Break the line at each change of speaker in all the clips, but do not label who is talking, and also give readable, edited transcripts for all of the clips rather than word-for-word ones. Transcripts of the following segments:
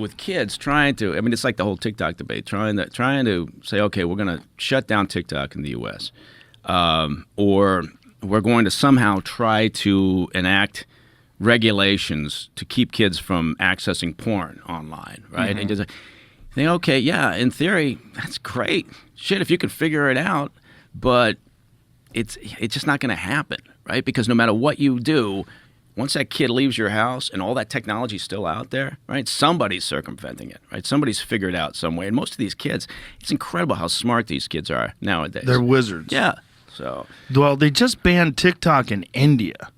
with kids trying to. I mean, it's like the whole TikTok debate. Trying to say, okay, we're going to shut down TikTok in the U.S. Or we're going to somehow try to enact regulations to keep kids from accessing porn online, right? And just think, okay, yeah, in theory, that's great. Shit, if you could figure it out, but it's just not going to happen, right? Because no matter what you do, once that kid leaves your house and all that technology is still out there, right? Somebody's circumventing it, right? Somebody's figured out some way. And most of these kids, it's incredible how smart these kids are nowadays.
They're wizards.
Yeah. So,
well, they just banned TikTok in India,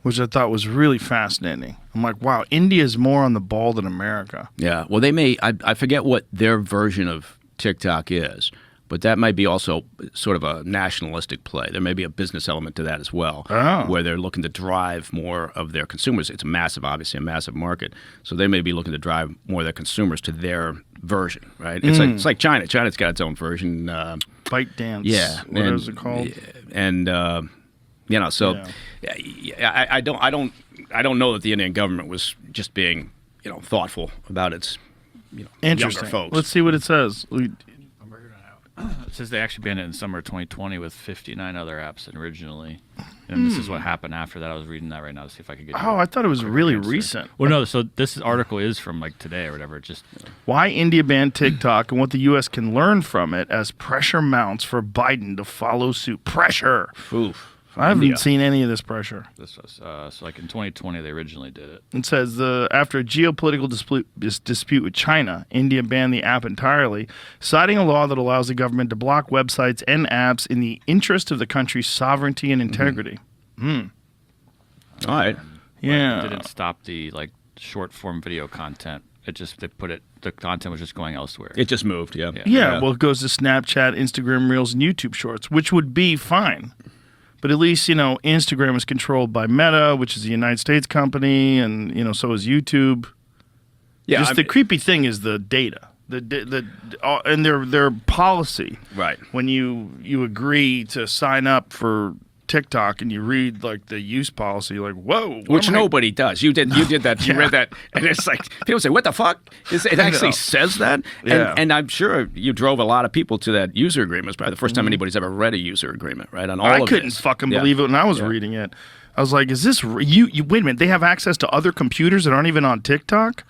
which I thought was really fascinating. I'm like, wow, India's more on the ball than America.
Yeah. Well, they may, I forget what their version of TikTok is, but that might be also sort of a nationalistic play. There may be a business element to that as well, where they're looking to drive more of their consumers. It's obviously a massive market, so they may be looking to drive more of their consumers to their version, right? It's like China. China's got its own version.
ByteDance.
Yeah.
What is it called?
And so I don't know that the Indian government was just being thoughtful about its younger folks.
Let's see what it says.
It says they actually banned it in summer 2020 with 59 other apps originally. And this is what happened after that. I was reading that right now to see if I could get
I thought it was really recent.
Well, no, so this article is from like today or whatever. Just
why India banned TikTok and what the U.S. can learn from it as pressure mounts for Biden to follow suit. Pressure.
Oof.
I haven't seen any of this pressure.
This was so like in 2020 they originally did it.
It says after a geopolitical dispute with China, India banned the app entirely, citing a law that allows the government to block websites and apps in the interest of the country's sovereignty and integrity.
All right.
Yeah.
It didn't stop the short form video content. The content was just going elsewhere.
It just moved. Yeah.
Well, it goes to Snapchat, Instagram Reels, and YouTube Shorts, which would be fine. But at least, Instagram is controlled by Meta, which is a United States company, and, so is YouTube. Yeah. The creepy thing is the data. And their policy.
Right.
When you agree to sign up for TikTok and you read the use policy, whoa.
Which nobody does. You did that. You read that, and it's like people say, "What the fuck?" It actually says that, and I'm sure you drove a lot of people to that user agreement. It's probably the first time anybody's ever read a user agreement, right? On all
I
of
couldn't
this.
fucking believe it when I was reading it. I was like, "Is this you? Wait a minute. They have access to other computers that aren't even on TikTok."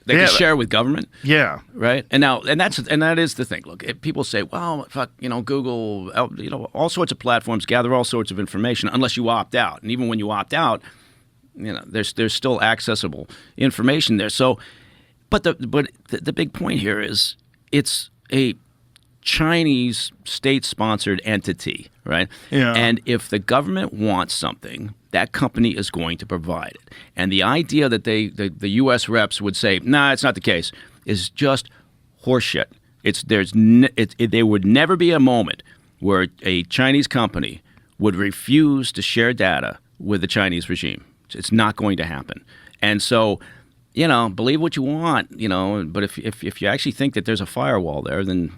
They can share with government.
Yeah.
Right. And that is the thing. Look, people say, well, fuck, Google, all sorts of platforms gather all sorts of information unless you opt out. And even when you opt out, there's still accessible information there. So, but the big point here is it's a Chinese state-sponsored entity, right?
Yeah.
And if the government wants something, that company is going to provide it. And the idea that the U.S. reps would say, nah, it's not the case, is just horseshit. There would never be a moment where a Chinese company would refuse to share data with the Chinese regime. It's not going to happen. And so, believe what you want, but if you actually think that there's a firewall there, then,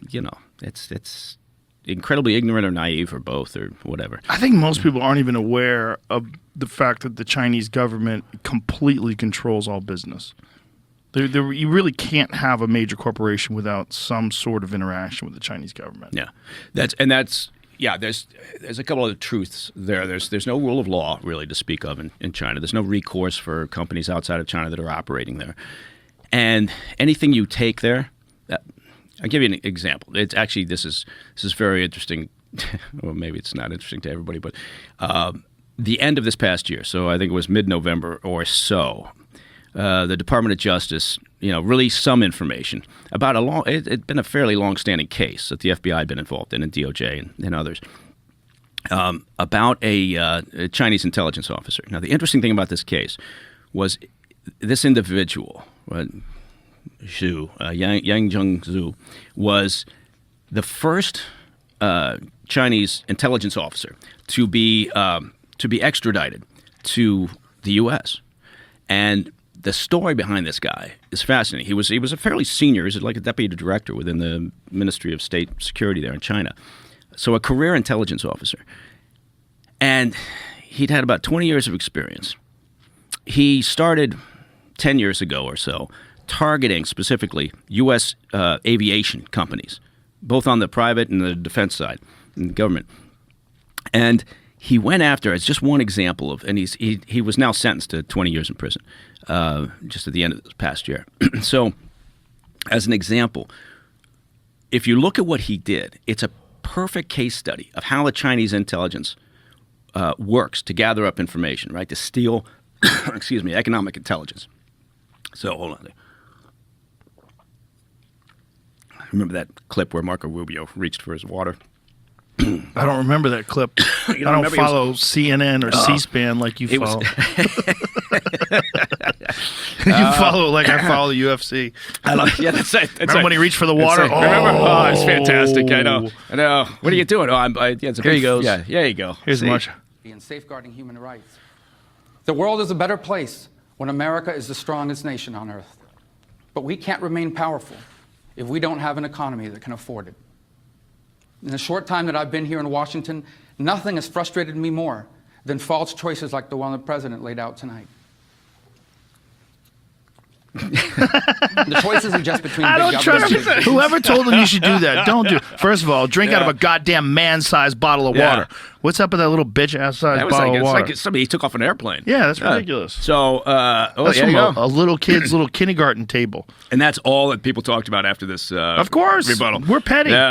it's incredibly ignorant or naive or both or whatever.
I think most people aren't even aware of the fact that the Chinese government completely controls all business. You really can't have a major corporation without some sort of interaction with the Chinese government.
Yeah, there's a couple of truths there. There's no rule of law really to speak of in China. There's no recourse for companies outside of China that are operating there, and anything you take there. I'll give you an example. It's actually this is very interesting. Well, maybe it's not interesting to everybody, but the end of this past year, so I think it was mid-November or so, the Department of Justice, released some information about it'd been a fairly long-standing case that the FBI had been involved in, and DOJ and others, about a Chinese intelligence officer. Now, the interesting thing about this case was this individual, right, Yang Zhengzhu, was the first Chinese intelligence officer to be extradited to the U.S. And the story behind this guy is fascinating. He was a fairly senior. He was like a deputy director within the Ministry of State Security there in China. So a career intelligence officer. And he'd had about 20 years of experience. He started 10 years ago or so targeting specifically U.S. Aviation companies, both on the private and the defense side, and the government. And he went after, it's just one example of, and he was now sentenced to 20 years in prison, just at the end of this past year. So, as an example, if you look at what he did, it's a perfect case study of how the Chinese intelligence works to gather up information, right? To steal, excuse me, economic intelligence. So, hold on. Remember that clip where Marco Rubio reached for his water?
I don't remember that clip. I don't follow CNN or C-SPAN like you follow. You follow like I follow the UFC.
Yeah, that's it.
Remember when he reached for the water?
Remember? Oh, it's fantastic. I know. What are you doing? Here he goes. Yeah, there you go.
Here's Marcia.
And safeguarding human rights. The world is a better place when America is the strongest nation on earth. But we can't remain powerful if we don't have an economy that can afford it. In the short time that I've been here in Washington, nothing has frustrated me more than false choices like the one the president laid out tonight. The choice isn't just between big government.
Whoever told him you should do that, don't do it. First of all, drink out of a goddamn man-sized bottle of water. What's up with that little bitch-ass-sized bottle of water?
It's like somebody took off an airplane.
Yeah, that's ridiculous.
So,
that's from a little kid's little kindergarten table.
And that's all that people talked about after this
of course.
rebuttal.
We're petty.
Yeah.